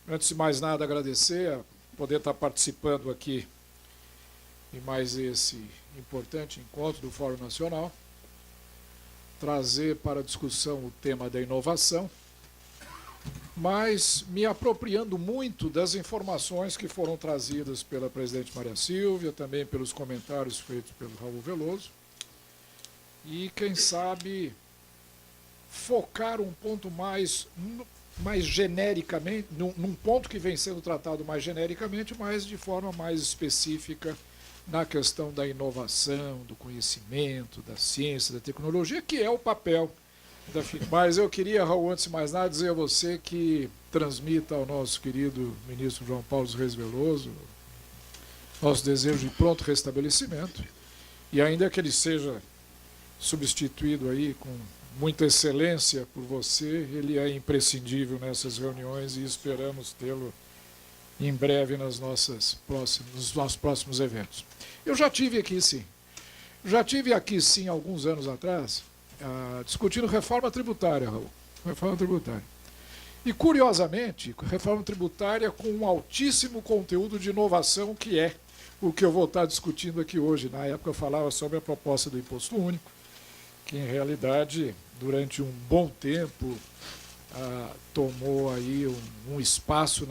Antes de mais nada, agradecer a poder estar participando aqui em mais esse importante encontro do Fórum Nacional, trazer para discussão o tema da inovação, mas me apropriando muito das informações que foram trazidas pela presidente Maria Silvia, também pelos comentários feitos pelo Raul Veloso, e, quem sabe, focar um ponto mais genericamente, num ponto que vem sendo tratado mais genericamente, mas de forma mais específica na questão da inovação, do conhecimento, da ciência, da tecnologia, que é o papel da FINE. Mas eu queria, Raul, antes de mais nada, dizer a você que transmita ao nosso querido ministro João Paulo Reis Veloso nosso desejo de pronto restabelecimento, e ainda que ele seja substituído aí com muita excelência por você, ele é imprescindível nessas reuniões e esperamos tê-lo em breve nos nossos próximos eventos. Eu já tive aqui, sim, alguns anos atrás, discutindo reforma tributária, Raul, reforma tributária. E, curiosamente, reforma tributária com um altíssimo conteúdo de inovação, que é o que eu vou estar discutindo aqui hoje. Na época eu falava sobre a proposta do imposto único, que em realidade, durante um bom tempo, tomou aí um espaço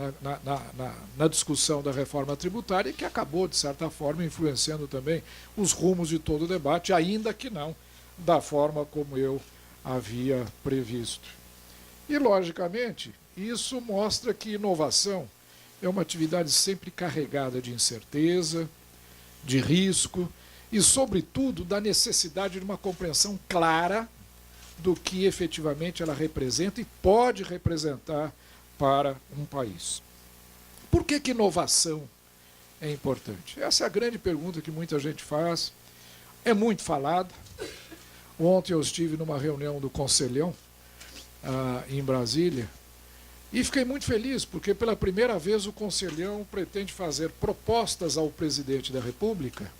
na discussão da reforma tributária e que acabou, de certa forma, influenciando também os rumos de todo o debate, ainda que não da forma como eu havia previsto. E, logicamente, isso mostra que inovação é uma atividade sempre carregada de incerteza, de risco, e, sobretudo, da necessidade de uma compreensão clara do que efetivamente ela representa e pode representar para um país. Por que inovação é importante? Essa é a grande pergunta que muita gente faz, é muito falada. Ontem eu estive numa reunião do Conselhão, em Brasília, e fiquei muito feliz, porque pela primeira vez o Conselhão pretende fazer propostas ao presidente da República,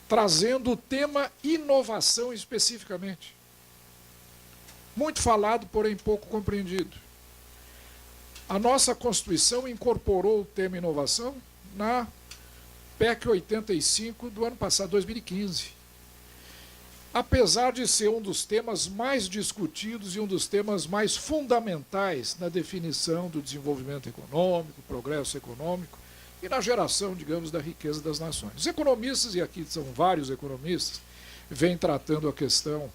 trazendo o tema inovação especificamente. Muito falado, porém pouco compreendido. A nossa Constituição incorporou o tema inovação na PEC 85 do ano passado, 2015. Apesar de ser um dos temas mais discutidos e um dos temas mais fundamentais na definição do desenvolvimento econômico, progresso econômico, e na geração, digamos, da riqueza das nações. Os economistas, e aqui são vários economistas, vêm tratando a questão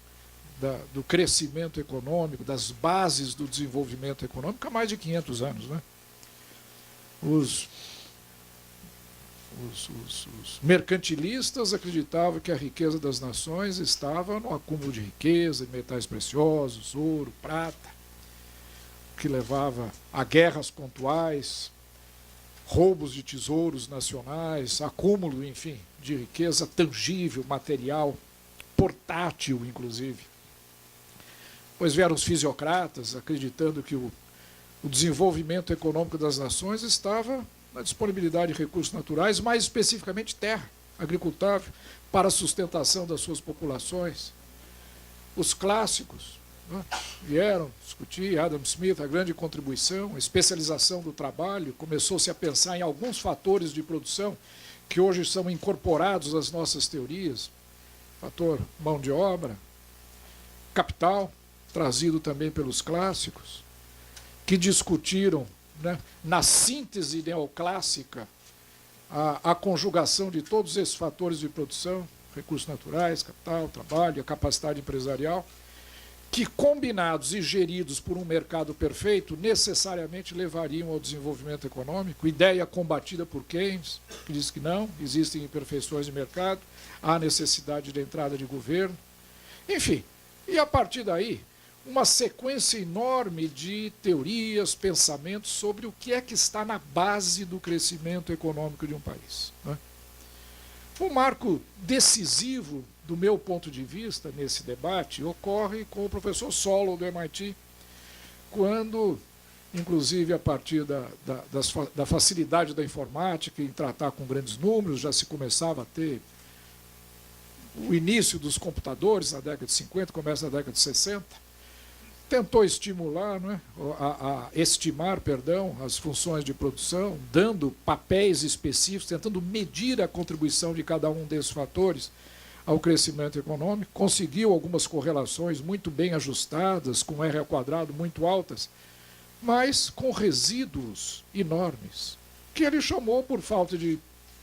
do crescimento econômico, das bases do desenvolvimento econômico há mais de 500 anos. Né? Os mercantilistas acreditavam que a riqueza das nações estava no acúmulo de riqueza, de metais preciosos, ouro, prata, que levava a guerras pontuais, roubos de tesouros nacionais, acúmulo, enfim, de riqueza tangível, material, portátil, inclusive. Pois vieram os fisiocratas, acreditando que o desenvolvimento econômico das nações estava na disponibilidade de recursos naturais, mais especificamente terra agricultável, para a sustentação das suas populações. Os clássicos, né, vieram discutir, Adam Smith, a grande contribuição, a especialização do trabalho, começou-se a pensar em alguns fatores de produção que hoje são incorporados às nossas teorias, fator mão de obra, capital, trazido também pelos clássicos, que discutiram, né, na síntese neoclássica, a conjugação de todos esses fatores de produção, recursos naturais, capital, trabalho, a capacidade empresarial, que, combinados e geridos por um mercado perfeito, necessariamente levariam ao desenvolvimento econômico, ideia combatida por Keynes, que diz que não, existem imperfeições de mercado, há necessidade de entrada de governo. Enfim, e a partir daí, uma sequência enorme de teorias, pensamentos sobre o que é que está na base do crescimento econômico de um país. Né? Um marco decisivo, do meu ponto de vista, nesse debate, ocorre com o professor Solow, do MIT, quando, inclusive a partir da facilidade da informática em tratar com grandes números, já se começava a ter o início dos computadores na década de 50, começo da década de 60, tentou estimular, não é? Estimar, perdão, as funções de produção, dando papéis específicos, tentando medir a contribuição de cada um desses fatores ao crescimento econômico, conseguiu algumas correlações muito bem ajustadas, com R² muito altas, mas com resíduos enormes, que ele chamou, por falta de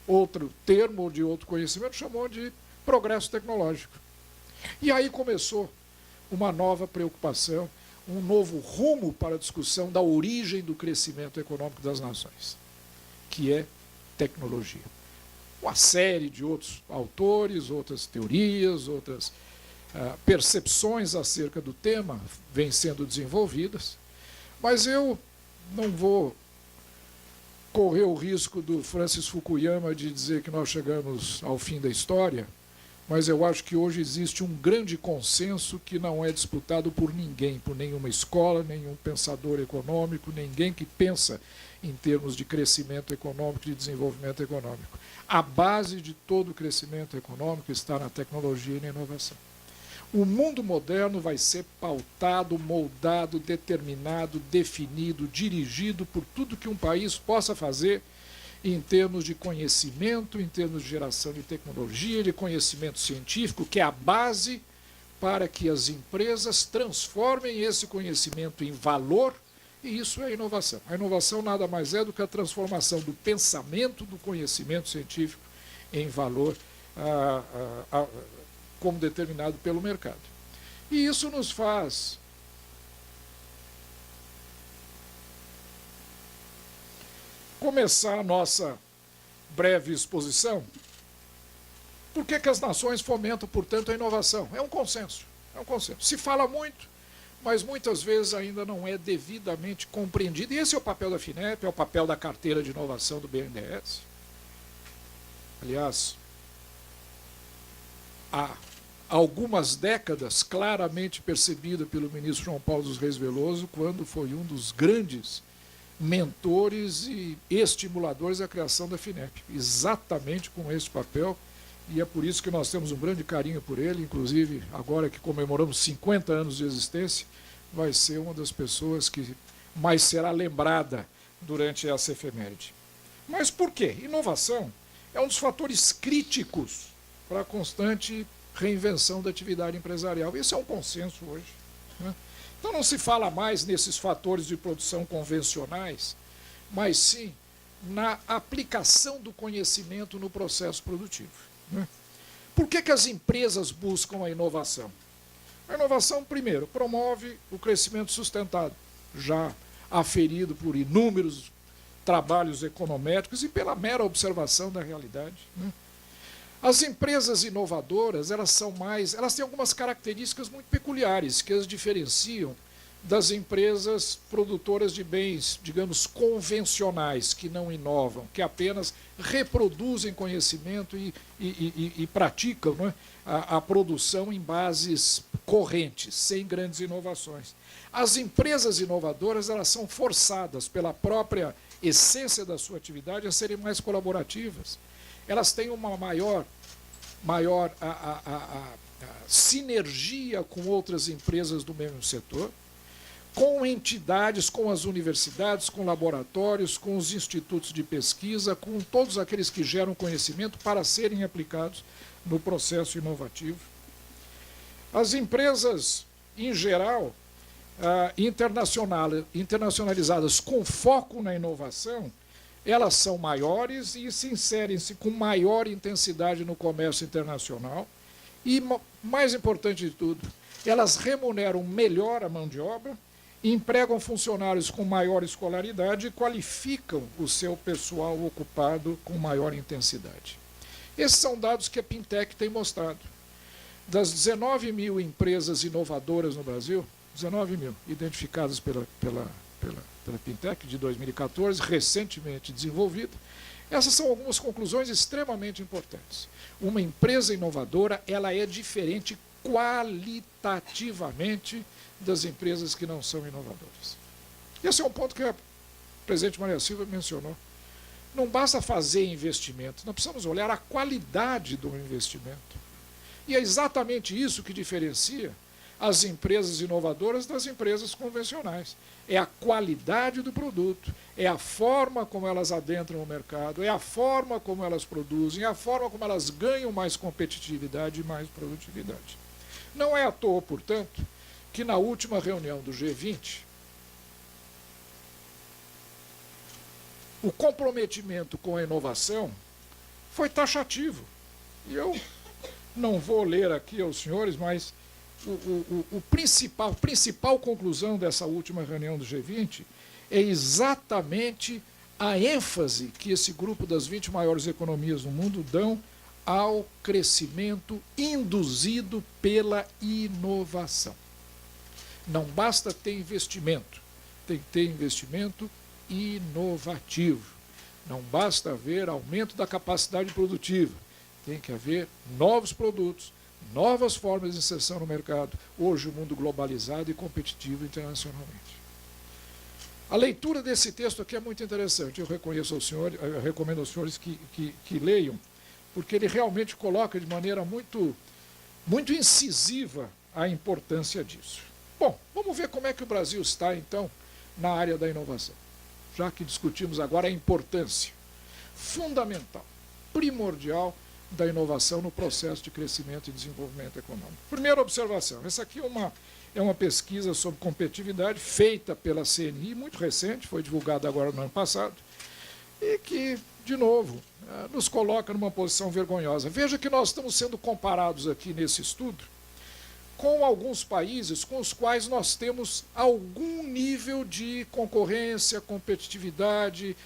outro termo ou de outro conhecimento, chamou de progresso tecnológico. E aí começou uma nova preocupação, um novo rumo para a discussão da origem do crescimento econômico das nações, que é tecnologia. Uma série de outros autores, outras teorias, outras percepções acerca do tema vêm sendo desenvolvidas, mas eu não vou correr o risco do Francis Fukuyama de dizer que nós chegamos ao fim da história, mas eu acho que hoje existe um grande consenso que não é disputado por ninguém, por nenhuma escola, nenhum pensador econômico, ninguém que pensa em termos de crescimento econômico, de desenvolvimento econômico. A base de todo o crescimento econômico está na tecnologia e na inovação. O mundo moderno vai ser pautado, moldado, determinado, definido, dirigido por tudo que um país possa fazer em termos de conhecimento, em termos de geração de tecnologia, de conhecimento científico, que é a base para que as empresas transformem esse conhecimento em valor, e isso é inovação. A inovação nada mais é do que a transformação do pensamento, do conhecimento científico em valor como determinado pelo mercado. E isso nos faz começar a nossa breve exposição. Por que as nações fomentam, portanto, a inovação? É um consenso. Se fala muito, mas muitas vezes ainda não é devidamente compreendido. E esse é o papel da FINEP, é o papel da carteira de inovação do BNDES. Aliás, há algumas décadas, claramente percebida pelo ministro João Paulo dos Reis Veloso, quando foi um dos grandes mentores e estimuladores da criação da FINEP, exatamente com esse papel, e é por isso que nós temos um grande carinho por ele, inclusive agora que comemoramos 50 anos de existência, vai ser uma das pessoas que mais será lembrada durante essa efeméride. Mas por quê? Inovação é um dos fatores críticos para a constante reinvenção da atividade empresarial. Esse é um consenso hoje, né? Então não se fala mais nesses fatores de produção convencionais, mas sim na aplicação do conhecimento no processo produtivo, né? Por que as empresas buscam a inovação? A inovação, primeiro, promove o crescimento sustentado, já aferido por inúmeros trabalhos econométricos e pela mera observação da realidade, né? As empresas inovadoras, elas têm algumas características muito peculiares que as diferenciam das empresas produtoras de bens, digamos, convencionais, que não inovam, que apenas reproduzem conhecimento e praticam, né, a produção em bases correntes, sem grandes inovações. As empresas inovadoras, elas são forçadas pela própria essência da sua atividade a serem mais colaborativas. Elas têm uma maior sinergia com outras empresas do mesmo setor, com entidades, com as universidades, com laboratórios, com os institutos de pesquisa, com todos aqueles que geram conhecimento para serem aplicados no processo inovativo. As empresas, em geral, internacionalizadas com foco na inovação, elas são maiores e se inserem-se com maior intensidade no comércio internacional e, mais importante de tudo, elas remuneram melhor a mão de obra, empregam funcionários com maior escolaridade e qualificam o seu pessoal ocupado com maior intensidade. Esses são dados que a Pintec tem mostrado. Das 19 mil empresas inovadoras no Brasil, 19 mil identificadas pela Pintec de 2014, recentemente desenvolvida, essas são algumas conclusões extremamente importantes. Uma empresa inovadora, ela é diferente qualitativamente das empresas que não são inovadoras. Esse é um ponto que a presidente Maria Silvia mencionou. Não basta fazer investimento, nós precisamos olhar a qualidade do investimento. E é exatamente isso que diferencia as empresas inovadoras das empresas convencionais. É a qualidade do produto, é a forma como elas adentram o mercado, é a forma como elas produzem, é a forma como elas ganham mais competitividade e mais produtividade. Não é à toa, portanto, que na última reunião do G20, o comprometimento com a inovação foi taxativo. E eu não vou ler aqui aos senhores, mas a principal conclusão dessa última reunião do G20 é exatamente a ênfase que esse grupo das 20 maiores economias do mundo dão ao crescimento induzido pela inovação. Não basta ter investimento, tem que ter investimento inovativo. Não basta haver aumento da capacidade produtiva, tem que haver novos produtos, novas formas de inserção no mercado, hoje o mundo globalizado e competitivo internacionalmente. A leitura desse texto aqui é muito interessante, eu recomendo aos senhores que leiam, porque ele realmente coloca de maneira muito incisiva a importância disso. Bom, vamos ver como é que o Brasil está, então, na área da inovação, já que discutimos agora a importância fundamental, primordial, da inovação no processo de crescimento e desenvolvimento econômico. Primeira observação, essa aqui é uma pesquisa sobre competitividade feita pela CNI, muito recente, foi divulgada agora no ano passado, e que, de novo, nos coloca numa posição vergonhosa. Veja que nós estamos sendo comparados aqui nesse estudo com alguns países com os quais nós temos algum nível de concorrência, competitividade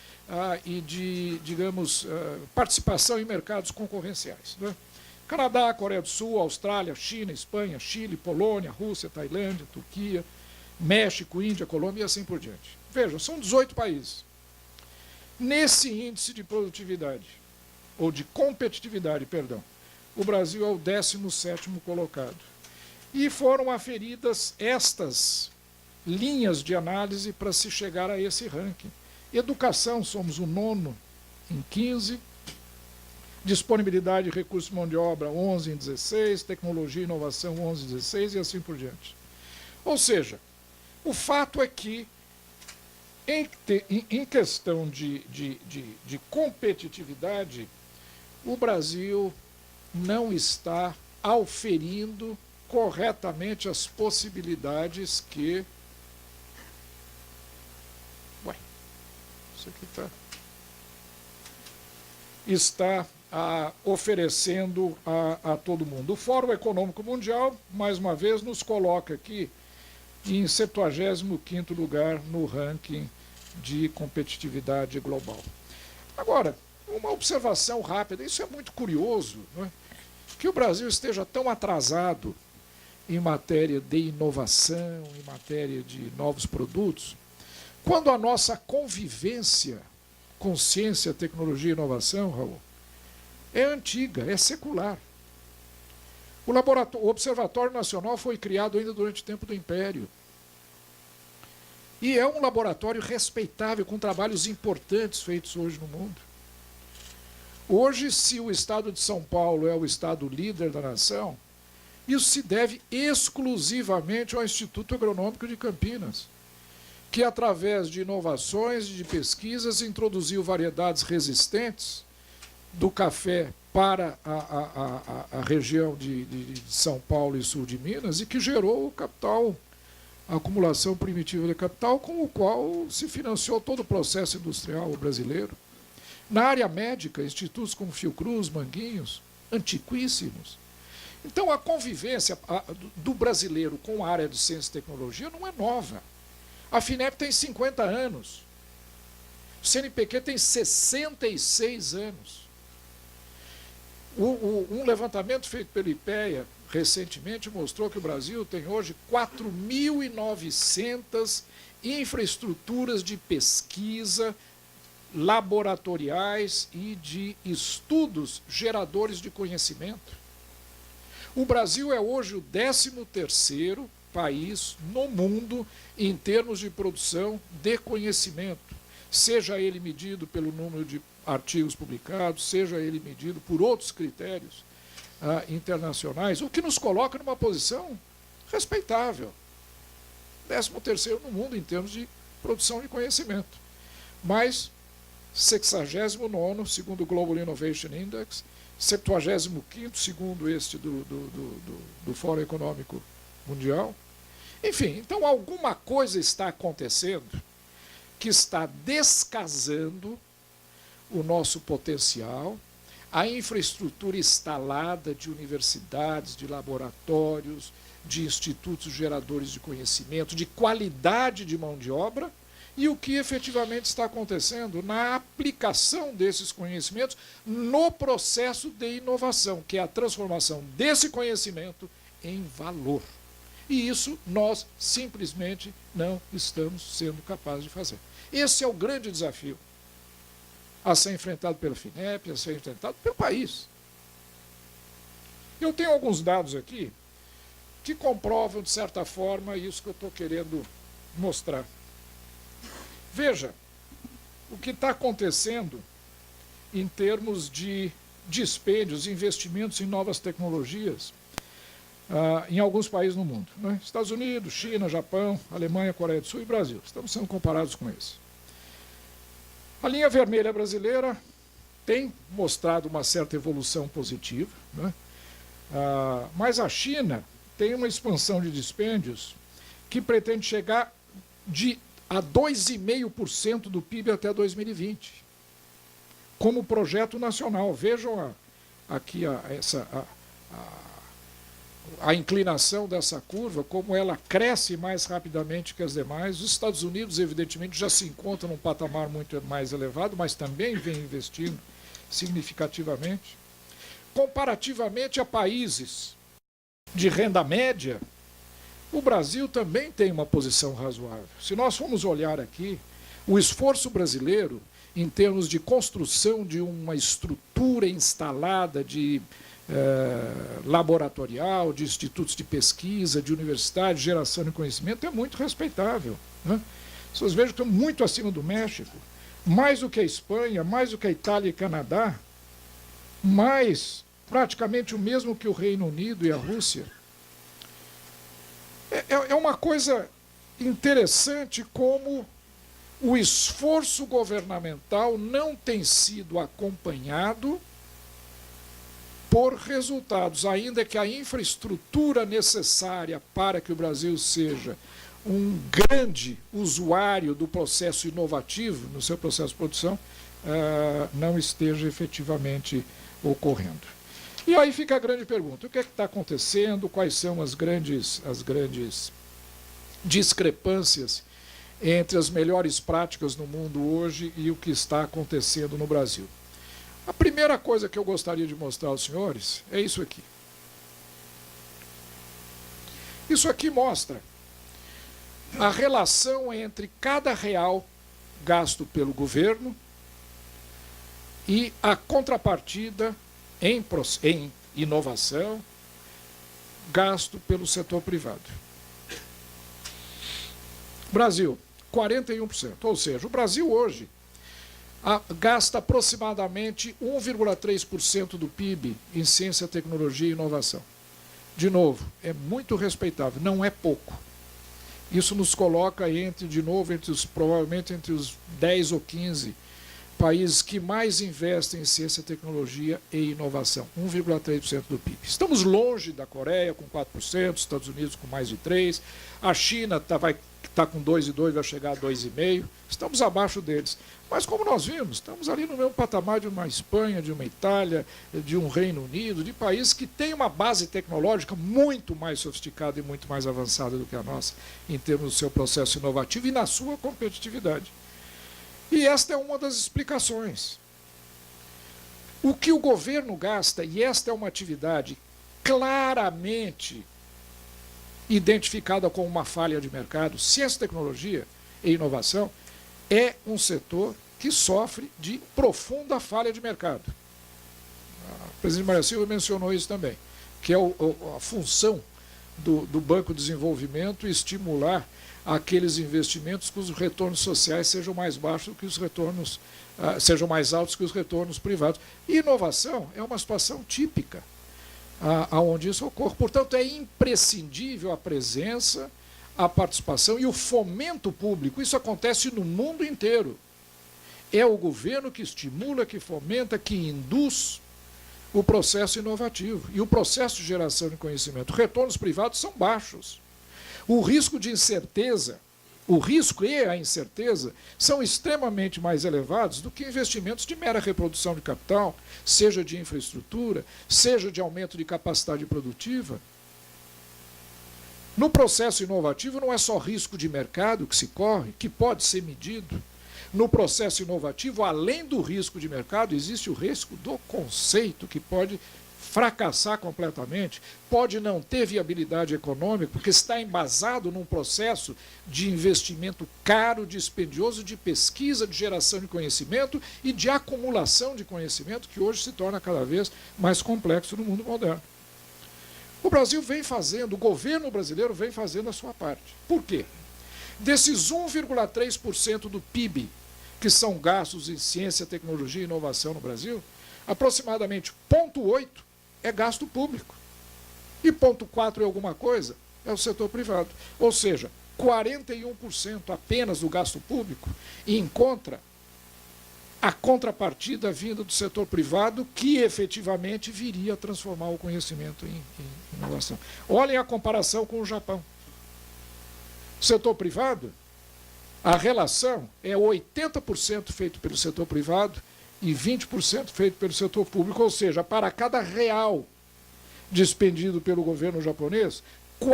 e de, digamos, participação em mercados concorrenciais, né? Canadá, Coreia do Sul, Austrália, China, Espanha, Chile, Polônia, Rússia, Tailândia, Turquia, México, Índia, Colômbia e assim por diante. Vejam, são 18 países. Nesse índice de produtividade, ou de competitividade, perdão, o Brasil é o 17º colocado. E foram aferidas estas linhas de análise para se chegar a esse ranking. Educação, somos o 9º em 15, disponibilidade de recursos de mão de obra, 11 em 16, tecnologia e inovação, 11 em 16 e assim por diante. Ou seja, o fato é que, em questão de competitividade, o Brasil não está auferindo corretamente as possibilidades que... Isso aqui está oferecendo a todo mundo. O Fórum Econômico Mundial, mais uma vez, nos coloca aqui em 75º lugar no ranking de competitividade global. Agora, uma observação rápida, isso é muito curioso, não é? Que o Brasil esteja tão atrasado em matéria de inovação, em matéria de novos produtos, quando a nossa convivência com ciência, tecnologia e inovação, Raul, é antiga, é secular. O Observatório Nacional foi criado ainda durante o tempo do Império. E é um laboratório respeitável, com trabalhos importantes feitos hoje no mundo. Hoje, se o estado de São Paulo é o estado líder da nação, isso se deve exclusivamente ao Instituto Agronômico de Campinas, que, através de inovações e de pesquisas, introduziu variedades resistentes do café para a região de São Paulo e sul de Minas, e que gerou o capital, a acumulação primitiva de capital, com o qual se financiou todo o processo industrial brasileiro. Na área médica, institutos como Fiocruz, Manguinhos, antiquíssimos. Então, a convivência do brasileiro com a área de ciência e tecnologia não é nova. A FINEP tem 50 anos. O CNPq tem 66 anos. Um levantamento feito pelo IPEA recentemente mostrou que o Brasil tem hoje 4.900 infraestruturas de pesquisa, laboratoriais e de estudos geradores de conhecimento. O Brasil é hoje o 13º país no mundo em termos de produção de conhecimento, seja ele medido pelo número de artigos publicados, seja ele medido por outros critérios internacionais, o que nos coloca numa posição respeitável. 13º no mundo em termos de produção de conhecimento. Mas 69º, segundo o Global Innovation Index, 75º, segundo este do Fórum Econômico Mundial. Enfim, então alguma coisa está acontecendo que está descasando o nosso potencial, a infraestrutura instalada de universidades, de laboratórios, de institutos geradores de conhecimento, de qualidade de mão de obra, e o que efetivamente está acontecendo na aplicação desses conhecimentos no processo de inovação, que é a transformação desse conhecimento em valor. E isso nós simplesmente não estamos sendo capazes de fazer. Esse é o grande desafio a ser enfrentado pela FINEP, a ser enfrentado pelo país. Eu tenho alguns dados aqui que comprovam, de certa forma, isso que eu estou querendo mostrar. Veja o que está acontecendo em termos de dispêndios, investimentos em novas tecnologias em alguns países no mundo, né? Estados Unidos, China, Japão, Alemanha, Coreia do Sul e Brasil. Estamos sendo comparados com eles. A linha vermelha brasileira tem mostrado uma certa evolução positiva, né? Mas a China tem uma expansão de dispêndios que pretende chegar a 2,5% do PIB até 2020, como projeto nacional. Vejam aqui a inclinação dessa curva, como ela cresce mais rapidamente que as demais. Os Estados Unidos, evidentemente, já se encontram num patamar muito mais elevado, mas também vem investindo significativamente. Comparativamente a países de renda média, o Brasil também tem uma posição razoável. Se nós formos olhar aqui, o esforço brasileiro, em termos de construção de uma estrutura instalada de laboratorial, de institutos de pesquisa, de universidade, geração de conhecimento, é muito respeitável, né? Vocês vejam que estão muito acima do México, mais do que a Espanha, mais do que a Itália e Canadá, mais praticamente o mesmo que o Reino Unido e a Rússia. É uma coisa interessante como o esforço governamental não tem sido acompanhado por resultados, ainda que a infraestrutura necessária para que o Brasil seja um grande usuário do processo inovativo, no seu processo de produção, não esteja efetivamente ocorrendo. E aí fica a grande pergunta: o que é que está acontecendo? Quais são as grandes discrepâncias entre as melhores práticas no mundo hoje e o que está acontecendo no Brasil? A primeira coisa que eu gostaria de mostrar aos senhores é isso aqui. Isso aqui mostra a relação entre cada real gasto pelo governo e a contrapartida em inovação gasto pelo setor privado. Brasil, 41%. Ou seja, o Brasil hoje gasta aproximadamente 1,3% do PIB em ciência, tecnologia e inovação. De novo, é muito respeitável, não é pouco. Isso nos coloca provavelmente entre os 10 ou 15 países que mais investem em ciência, tecnologia e inovação, 1,3% do PIB. Estamos longe da Coreia, com 4%, Estados Unidos com mais de 3%, a China está com 2,2%, vai chegar a 2,5%, estamos abaixo deles. Mas como nós vimos, estamos ali no mesmo patamar de uma Espanha, de uma Itália, de um Reino Unido, de países que têm uma base tecnológica muito mais sofisticada e muito mais avançada do que a nossa, em termos do seu processo inovativo e na sua competitividade. E esta é uma das explicações. O que o governo gasta, e esta é uma atividade claramente identificada como uma falha de mercado, ciência, tecnologia e inovação, é um setor que sofre de profunda falha de mercado. A presidente Maria Silva mencionou isso também, que é a função do Banco de Desenvolvimento estimular aqueles investimentos cujos retornos sociais sejam mais baixos que os retornos, sejam mais altos que os retornos privados. E inovação é uma situação típica. aonde isso ocorre. Portanto, é imprescindível a presença, a participação e o fomento público. Isso acontece no mundo inteiro. É o governo que estimula, que fomenta, que induz o processo inovativo e o processo de geração de conhecimento. Retornos privados são baixos. O risco de incerteza, o risco e a incerteza são extremamente mais elevados do que investimentos de mera reprodução de capital, seja de infraestrutura, seja de aumento de capacidade produtiva. No processo inovativo não é só risco de mercado que se corre, que pode ser medido. No processo inovativo, além do risco de mercado, existe o risco do conceito, que pode fracassar completamente, pode não ter viabilidade econômica, porque está embasado num processo de investimento caro, dispendioso, de pesquisa, de geração de conhecimento e de acumulação de conhecimento, que hoje se torna cada vez mais complexo no mundo moderno. O Brasil vem fazendo, o governo brasileiro vem fazendo a sua parte. Por quê? Desses 1,3% do PIB que são gastos em ciência, tecnologia e inovação no Brasil, aproximadamente 0,8% é gasto público. E 0,4% é alguma coisa, é o setor privado. Ou seja, 41% apenas do gasto público encontra a contrapartida vinda do setor privado, que efetivamente viria a transformar o conhecimento em inovação. Olhem a comparação com o Japão. O setor privado, a relação é 80% feito pelo setor privado e 20% feito pelo setor público, ou seja, para cada real despendido pelo governo japonês, R$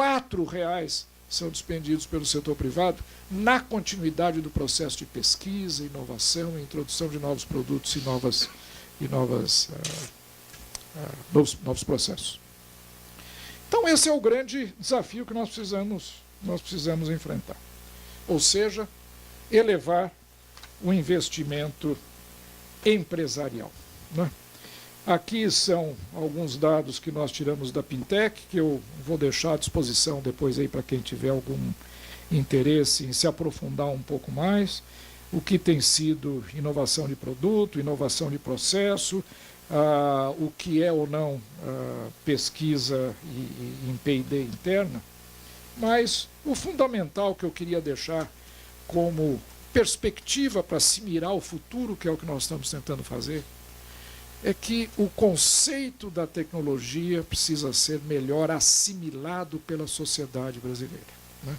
são despendidos pelo setor privado na continuidade do processo de pesquisa, inovação, introdução de novos produtos e novos processos. Então esse é o grande desafio que nós precisamos enfrentar. Ou seja, elevar o investimento empresarial, né? Aqui são alguns dados que nós tiramos da Pintec, que eu vou deixar à disposição depois aí para quem tiver algum interesse em se aprofundar um pouco mais. O que tem sido inovação de produto, inovação de processo, o que é ou não pesquisa em P&D interna. Mas o fundamental que eu queria deixar como perspectiva para se mirar o futuro, que é o que nós estamos tentando fazer, é que o conceito da tecnologia precisa ser melhor assimilado pela sociedade brasileira, né?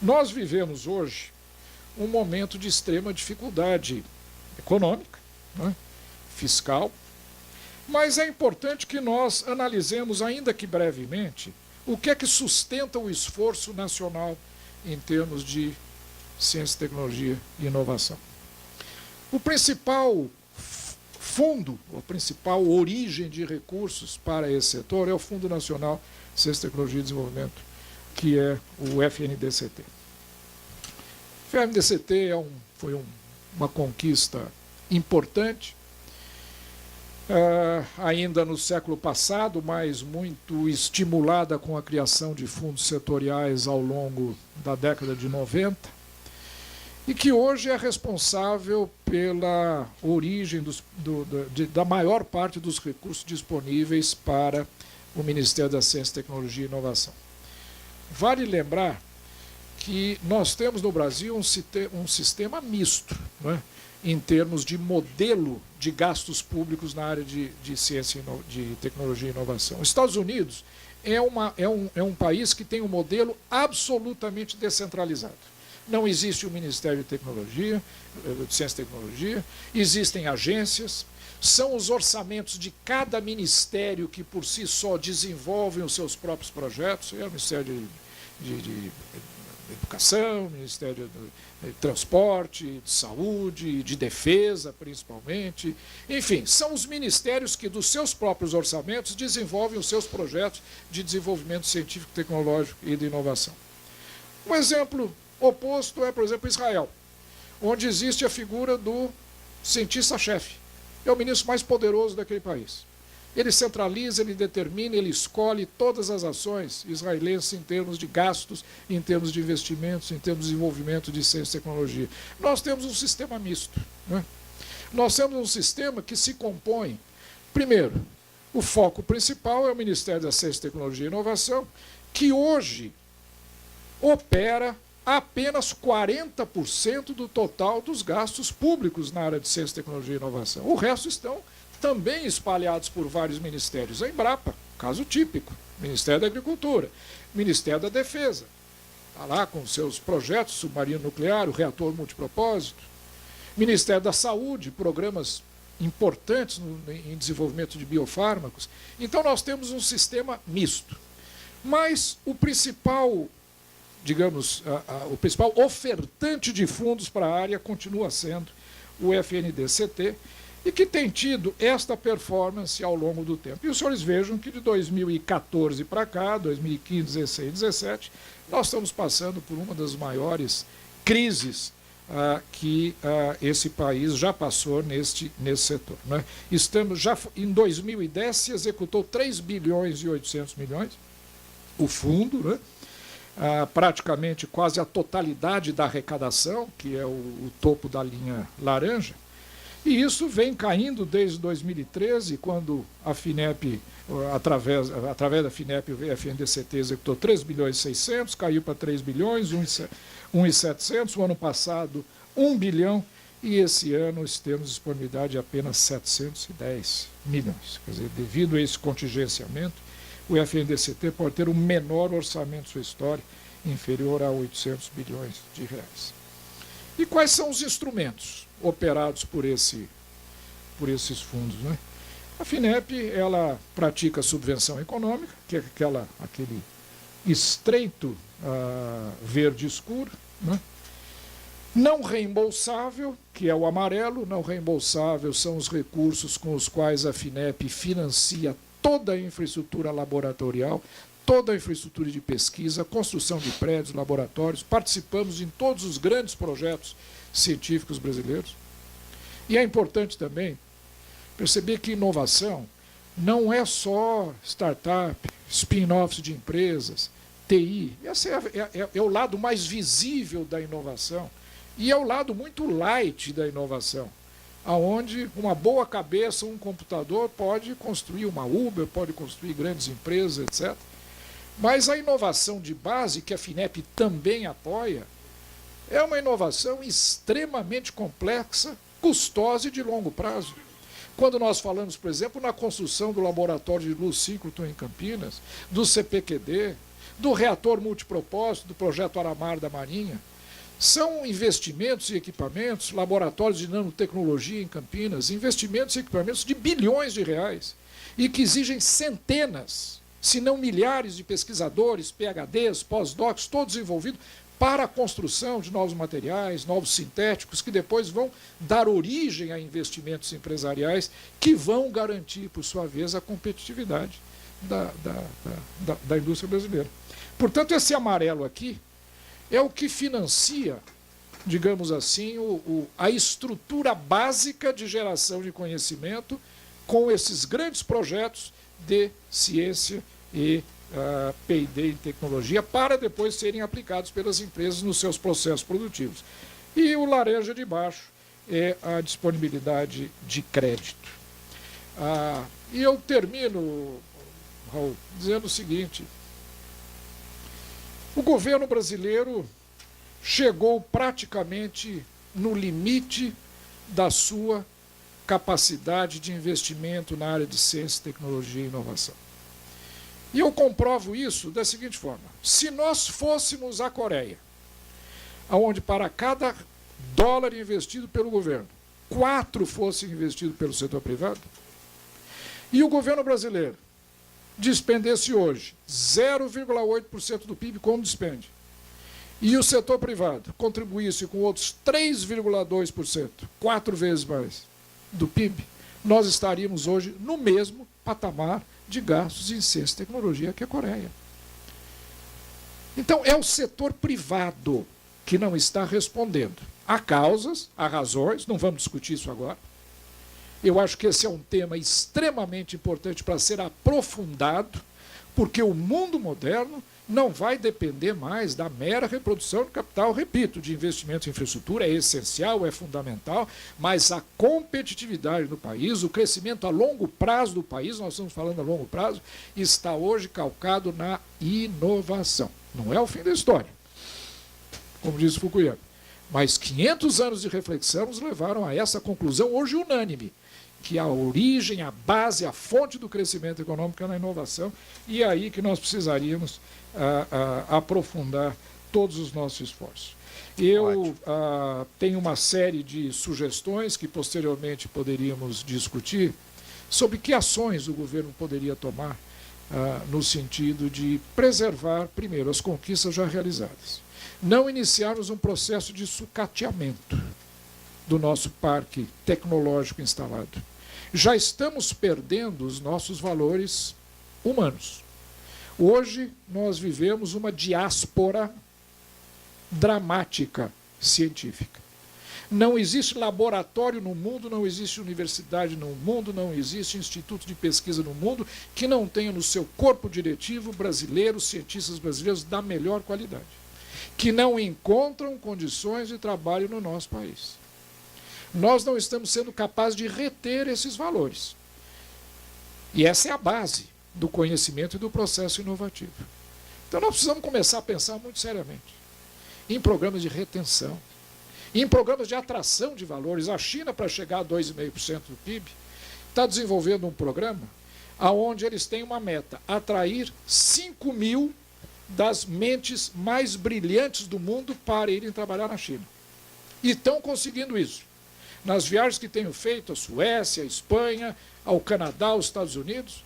Nós vivemos hoje um momento de extrema dificuldade econômica, né, fiscal, mas é importante que nós analisemos, ainda que brevemente, o que é que sustenta o esforço nacional em termos de ciência, tecnologia e inovação. O principal fundo, a principal origem de recursos para esse setor é o Fundo Nacional de Ciência, Tecnologia e Desenvolvimento, que é o FNDCT. O FNDCT foi uma conquista importante, ainda no século passado, mas muito estimulada com a criação de fundos setoriais ao longo da década de 90, e que hoje é responsável pela origem da maior parte dos recursos disponíveis para o Ministério da Ciência, Tecnologia e Inovação. Vale lembrar que nós temos no Brasil um sistema misto, né, em termos de modelo de gastos públicos na área de ciência, de tecnologia e inovação. Os Estados Unidos é um país que tem um modelo absolutamente descentralizado. Não existe o Ministério de Tecnologia, de Ciência e Tecnologia, existem agências, são os orçamentos de cada ministério que por si só desenvolvem os seus próprios projetos, é o Ministério de Educação, Ministério de Transporte, de Saúde, de Defesa, principalmente. Enfim, são os ministérios que, dos seus próprios orçamentos, desenvolvem os seus projetos de desenvolvimento científico, tecnológico e de inovação. Um exemplo oposto é, por exemplo, Israel, onde existe a figura do cientista-chefe. É o ministro mais poderoso daquele país. Ele centraliza, ele determina, ele escolhe todas as ações israelenses em termos de gastos, em termos de investimentos, em termos de desenvolvimento de ciência e tecnologia. Nós temos um sistema misto, né? Nós temos um sistema que se compõe, primeiro, O foco principal é o Ministério da Ciência, Tecnologia e Inovação, que hoje opera apenas 40% do total dos gastos públicos na área de ciência, tecnologia e inovação. O resto estão também espalhados por vários ministérios. A Embrapa, caso típico, Ministério da Agricultura, Ministério da Defesa, está lá com seus projetos, submarino nuclear, o reator multipropósito, Ministério da Saúde, programas importantes em desenvolvimento de biofármacos. Então nós temos um sistema misto. Mas o principal, digamos, o principal ofertante de fundos para a área continua sendo o FNDCT, e que tem tido esta performance ao longo do tempo. E os senhores vejam que de 2014 para cá, 2015, 16, 17, nós estamos passando por uma das maiores crises que esse país já passou nesse setor. Né? Estamos já, em 2010 se executou 3 bilhões e 800 milhões, o fundo, né? Praticamente quase a totalidade da arrecadação, que é o topo da linha laranja, e isso vem caindo desde 2013, quando a FINEP, através da FINEP, o FNDCT executou 3 bilhões e 600, caiu para 3 bilhões, 1,700, o ano passado 1 bilhão, e esse ano temos disponibilidade de apenas 710 milhões. Quer dizer, devido a esse contingenciamento, o FNDCT pode ter o menor orçamento de sua história, inferior a 800 bilhões de reais. E quais são os instrumentos operados por esses fundos? Né? A FINEP, ela pratica subvenção econômica, que é aquele estreito verde escuro, né? Não reembolsável, que é o amarelo. Não reembolsável são os recursos com os quais a FINEP financia toda a infraestrutura laboratorial, toda a infraestrutura de pesquisa, construção de prédios, laboratórios. Participamos em todos os grandes projetos científicos brasileiros. E é importante também perceber que inovação não é só startup, spin-offs de empresas, TI. Esse é o lado mais visível da inovação. E é o lado muito light da inovação, onde uma boa cabeça, um computador pode construir uma Uber, pode construir grandes empresas, etc. Mas a inovação de base, que a FINEP também apoia, é uma inovação extremamente complexa, custosa e de longo prazo. Quando nós falamos, por exemplo, na construção do laboratório de luz síncroton em Campinas, do CPQD, do reator multipropósito, do projeto Aramar da Marinha, são investimentos e equipamentos, laboratórios de nanotecnologia em Campinas, investimentos e equipamentos de bilhões de reais, e que exigem centenas, se não milhares de pesquisadores, PhDs, pós-docs, todos envolvidos, para a construção de novos materiais, novos sintéticos, que depois vão dar origem a investimentos empresariais que vão garantir, por sua vez, a competitividade da indústria brasileira. Portanto, esse amarelo aqui é o que financia, digamos assim, a estrutura básica de geração de conhecimento com esses grandes projetos de ciência e P&D em tecnologia, para depois serem aplicados pelas empresas nos seus processos produtivos. E o laranja de baixo é a disponibilidade de crédito. E eu termino, Raul, dizendo o seguinte: o governo brasileiro chegou praticamente no limite da sua capacidade de investimento na área de ciência, tecnologia e inovação. E eu comprovo isso da seguinte forma: se nós fôssemos a Coreia, onde para cada dólar investido pelo governo, 4 fossem investidos pelo setor privado, e o governo brasileiro despendesse hoje 0,8% do PIB como despende, e o setor privado contribuísse com outros 3,2%, 4 vezes mais do PIB, nós estaríamos hoje no mesmo patamar de gastos em ciência e tecnologia que a Coreia. Então, é o setor privado que não está respondendo. Há causas, há razões, não vamos discutir isso agora. Eu acho que esse é um tema extremamente importante para ser aprofundado, Porque o mundo moderno não vai depender mais da mera reprodução de capital, repito, de investimento em infraestrutura, é essencial, é fundamental, mas a competitividade do país, o crescimento a longo prazo do país, nós estamos falando a longo prazo, está hoje calcado na inovação. Não é o fim da história, como disse Fukuyama, mas 500 anos de reflexão nos levaram a essa conclusão hoje unânime, que a origem, a base, a fonte do crescimento econômico é na inovação, e é aí que nós precisaríamos aprofundar todos os nossos esforços. Eu tenho uma série de sugestões que posteriormente poderíamos discutir sobre que ações o governo poderia tomar no sentido de preservar, primeiro, as conquistas já realizadas. Não iniciarmos um processo de sucateamento do nosso parque tecnológico instalado. Já estamos perdendo os nossos valores humanos. Hoje nós vivemos uma diáspora dramática científica. Não existe laboratório no mundo, não existe universidade no mundo, não existe instituto de pesquisa no mundo que não tenha no seu corpo diretivo brasileiros, cientistas brasileiros da melhor qualidade, que não encontram condições de trabalho no nosso país. Nós não estamos sendo capazes de reter esses valores. E essa é a base do conhecimento e do processo inovativo. Então nós precisamos começar a pensar muito seriamente em programas de retenção, em programas de atração de valores. A China, para chegar a 2,5% do PIB, está desenvolvendo um programa onde eles têm uma meta, atrair 5 mil das mentes mais brilhantes do mundo para irem trabalhar na China. E estão conseguindo isso. Nas viagens que tenho feito à Suécia, à Espanha, ao Canadá, aos Estados Unidos,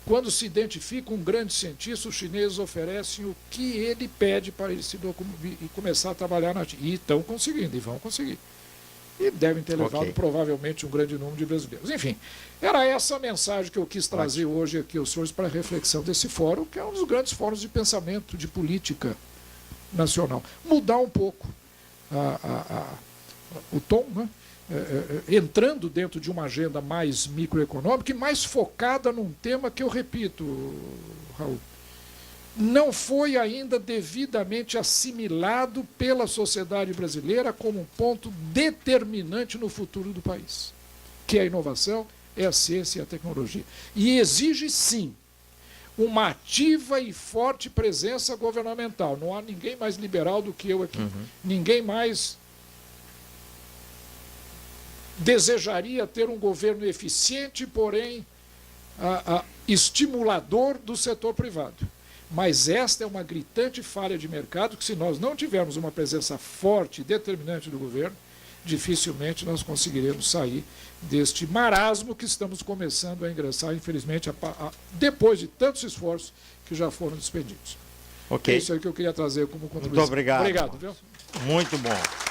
quando se identifica um grande cientista, os chineses oferecem o que ele pede para ele se e começar a trabalhar na China. E estão conseguindo, e vão conseguir. E devem ter levado provavelmente um grande número de brasileiros. Enfim, era essa a mensagem que eu quis trazer hoje aqui aos senhores para a reflexão desse fórum, que é um dos grandes fóruns de pensamento, de política nacional. Mudar um pouco o tom, né? Entrando dentro de uma agenda mais microeconômica e mais focada num tema que eu repito, Raul, não foi ainda devidamente assimilado pela sociedade brasileira como um ponto determinante no futuro do país, que é a inovação, é a ciência e a tecnologia. E exige, sim, uma ativa e forte presença governamental. Não há ninguém mais liberal do que eu aqui. Ninguém mais desejaria ter um governo eficiente, porém estimulador do setor privado. Mas esta é uma gritante falha de mercado que, se nós não tivermos uma presença forte e determinante do governo, dificilmente nós conseguiremos sair deste marasmo que estamos começando a ingressar, infelizmente, depois de tantos esforços que já foram despendidos. É isso aí que eu queria trazer como contribuição. Muito obrigado. Obrigado, viu? Muito bom.